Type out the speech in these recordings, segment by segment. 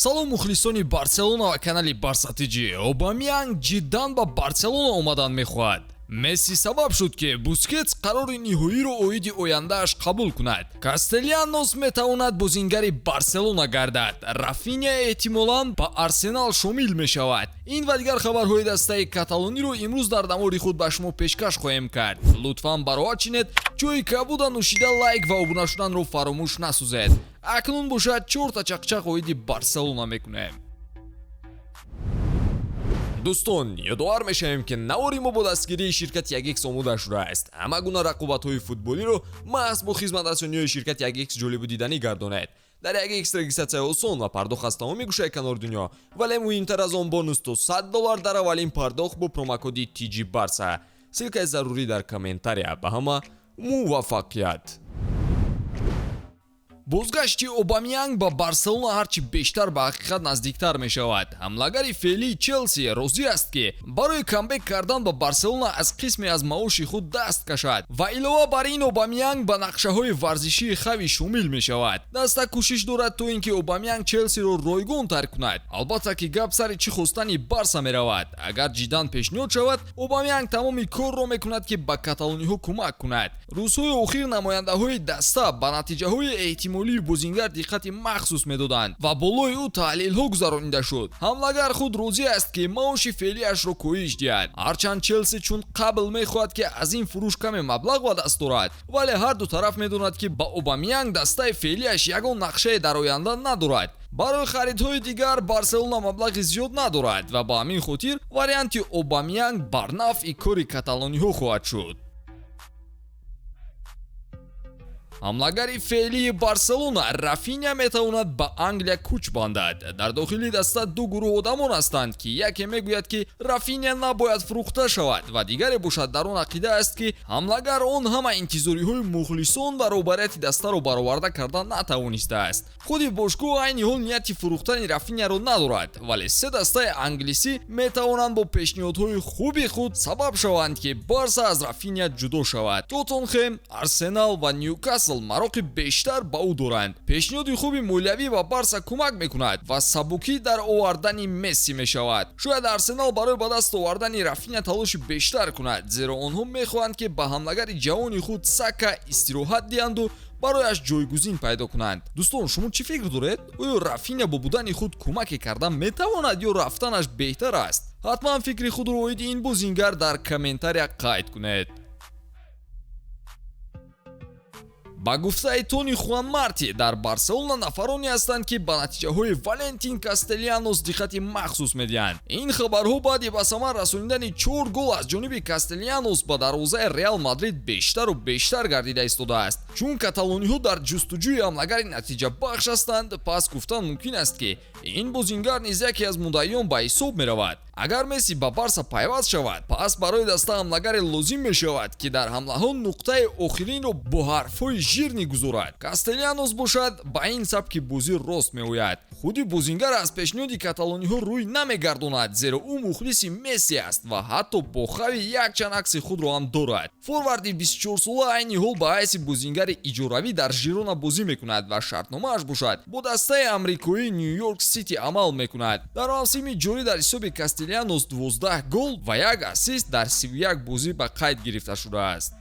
салом мухлисони Барселона ва канали Барсатиҷи. Обамянг ҷиддан ба Барселона омадан мехоҳад. Месси сабаб шуд ки Бускетс қарори ниҳоиро оиди ояндааш қабул кунад. Кастелянос метавонад бозингари Барселона гардад. Рафиня эҳтимолан ба Арсенал шомил мешавад. Ин ва дигар хабарҳои дастаи каталониро имрӯз дар дамори худ ба шумо пешкаш хоҳем кард. Лутфан бароҳат чинед, ҷои кабуда нӯшида лайк ва обуна шуданро фаромӯш насӯзед. Акнун бошад 4 чақчақ оиди Барселона мекунем. дӯстон, ёдовар мешавем ки навори мо бо дастгирии ширкати 1x омода шудааст. Ҳама гуна рақобатҳои футболиро маҳз бо хизматрасониҳои ширкати 1x ҷолибу диданӣ гардонед. дар 1x регистратсия осон ва пардохт аз тамоми гӯшаи канори дунё, вале муҳимтар аз он бонус то $100 дар аввалин пардохт бо промокоди TG Barca. Силкаи зарурӣ дар комментария. Ба ҳама муваффақият. бозгашти Обамянг ба Барселона ҳарчи бештар ба ҳақиқат наздиктар мешавад. ҳамлагари феълии Челси розӣ аст ки барои камбек кардан ба Барселона аз қисме аз маоши худ даст кашад ва илова бар ин Обамянг ба нақшаҳои варзишии хави шомил мешавад. даста кӯшиш дорад то ин ки Обамянг Челсиро ройгон тарк кунад. албатта ки гап сари чӣ хостани Барса меравад. агар ҷиддан пешниҳод шавад, Обамянг тамоми корро мекунад ки ба каталониҳо кӯмак кунад. рӯзҳои охир намояндаҳои даста ба натиҷаҳои эҳтимолии бозингар диққати махсус медоданд ва болои ӯ таҳлилҳо гузаронида шуд. ҳамлагар худ розӣ аст ки маоши феълиашро коҳиш диҳад. ҳарчанд Челси чун қабл мехоҳад ки аз ин фурӯш каме маблағ ба даст дорад, вале ҳар ду тараф медонад ки ба Обамянг дастаи феълиаш ягон нақшае дар оянда надорад. барои харидҳои дигар Барселона маблағи зиёд надорад ва ба ҳамин хотир варианти Обамянг бар нафъи кори каталониҳо хоҳад шуд. ҳамлагари феълии Барселона Рафиня метавонад ба Англия кӯч бандад. дар дохили даста ду гурӯҳ одамон ҳастанд ки яке мегӯяд ки Рафиня набояд фурӯхта шавад ва дигаре бошад дар он ақида аст ки ҳамлагар он ҳама интизориҳои мухлисон ва роҳбарияти дастаро бароварда карда натавонистааст. худи бошгоҳ айни ҳол нияти фурӯхтани Рафиняро надорад, вале се дастаи англисӣ метавонанд бо пешниҳодҳои хуби худ сабаб шаванд ки Барса аз Рафиня ҷудо шавад. Тоттенхем, Арсенал ва Ньюкасл мароқи бештар ба ӯ доранд. пешниҳоди хуби молиявӣ ба Барса кӯмак мекунад ва сабукӣ дар овардани Месси мешавад. шояд Арсенал барои ба даст овардани Рафиня талоши бештар кунад, зеро онҳо мехоҳанд ки ба ҳамлагари ҷавони худ Сака истироҳат диҳанду барояш ҷойгузин пайдо кунанд. дӯстон, шумо чӣ фикр доред? оё Рафиня бо будани худ кӯмаке кардан метавонад ё рафтанаш беҳтар аст? ҳатман фикри худро оиди ин бозингар дар комментария қайд кунед. ба гуфтаи Тони Хуан Марти, дар Барселона нафароне ҳастанд ки ба натиҷаҳои Валентин Кастелянос диққати махсус медиҳанд. ин хабарҳо баъди ба самар расонидани 4 гол аз ҷониби Кастелянос ба дарвозаи Реал Мадрид бештару бештар гардида истодааст. чун каталониҳо дар ҷустуҷӯи ҳамлагари натиҷабахш ҳастанд, пас гуфтан мумкин аст ки ин бозингар низ яке аз муддаиён ба ҳисоб меравад. агар Месси ба Барса пайваст шавад, пас барои даста ҳамлагаре лозим мешавад ки дар ҳамлаҳо нуқтаи охиринро бо ҳарфҳои жир мегузорад. Кастелянос бошад ба ин сабки бозӣ рост меояд. худи бозингар аз пешниҳоди каталониҳо рӯй намегардонад, зеро ӯ мухлиси Месси аст ва ҳатто бо хави якчанд акси худро ҳам дорад. форварди 24-сола айни ҳол ба ҳайси бозингари иҷоравӣ дар Жирона бозӣ мекунад ва шартномааш бошад бо дастаи амрикоии Нью-Йорк Сити амал мекунад. дар мавсими ҷорӣ дар ҳисоби Кастелянос 12 гол ва 1 ассист дар 31 бозӣ ба қайд гирифта шудааст.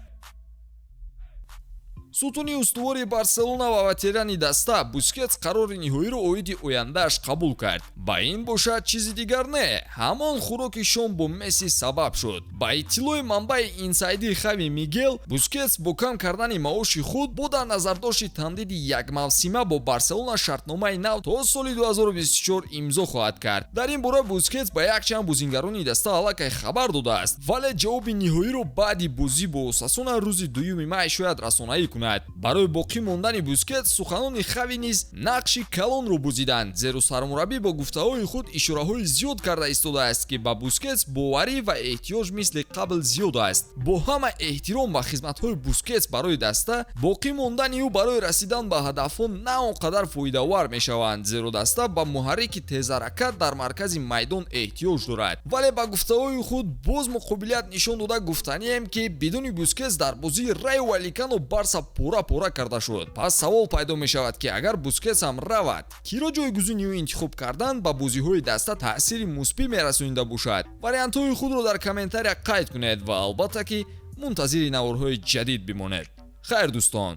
сутуни устувори Барселона ва ветерани даста Бускетс қарори ниҳоиро оиди ояндааш қабул кард. ба ин бошад чизи дигар не, ҳамон хӯроки шом бо Месси сабаб шуд. ба иттилои манбаи инсайди хави Мигел, Бускетс бо кам кардани маоши худ бо дар назардошти тамдиди як мавсима бо Барселона шартномаи нав то соли 2024 имзо хоҳад кард. дар ин бора Бускетс ба якчанд бозингарони даста аллакай хабар додааст, вале ҷавоби ниҳоиро баъди бозӣ бо Осасуна рӯзи 2 май шояд расонаӣ кунад. барои боқӣ мондани Бускетс суханони хави низ нақши калонро бузиданд, зеро сармураббӣ бо гуфтаҳои худ ишораҳои зиёд карда истодааст ки ба Бускетс боварӣ ва эҳтиёҷ мисли қабл зиёд аст. бо ҳама эҳтиром ба хизматҳои Бускетс барои даста, боқӣ мондани ӯ барои расидан ба ҳадафҳо на он қадар фоидавар мешаванд, зеро даста ба муҳаррики тезҳаракат дар маркази майдон эҳтиёҷ дорад. вале ба гуфтаҳои худ боз муқобилият нишон дода гуфтанием ки бидуни Бускетс дар бозии Райо Валикано Барса пора пора карда шуд. Пас савол пайдо мешавад ки агар Бускетс ҳам равад, киро ҷойгузини ӯ интихоб кардан ба бозиҳои даста таъсири мусбӣ мерасонида бошад? Вариантҳои худро дар комментария қайд кунед ва албатта ки мунтазири наворҳои ҷадид бимонед. Хайр дӯстон.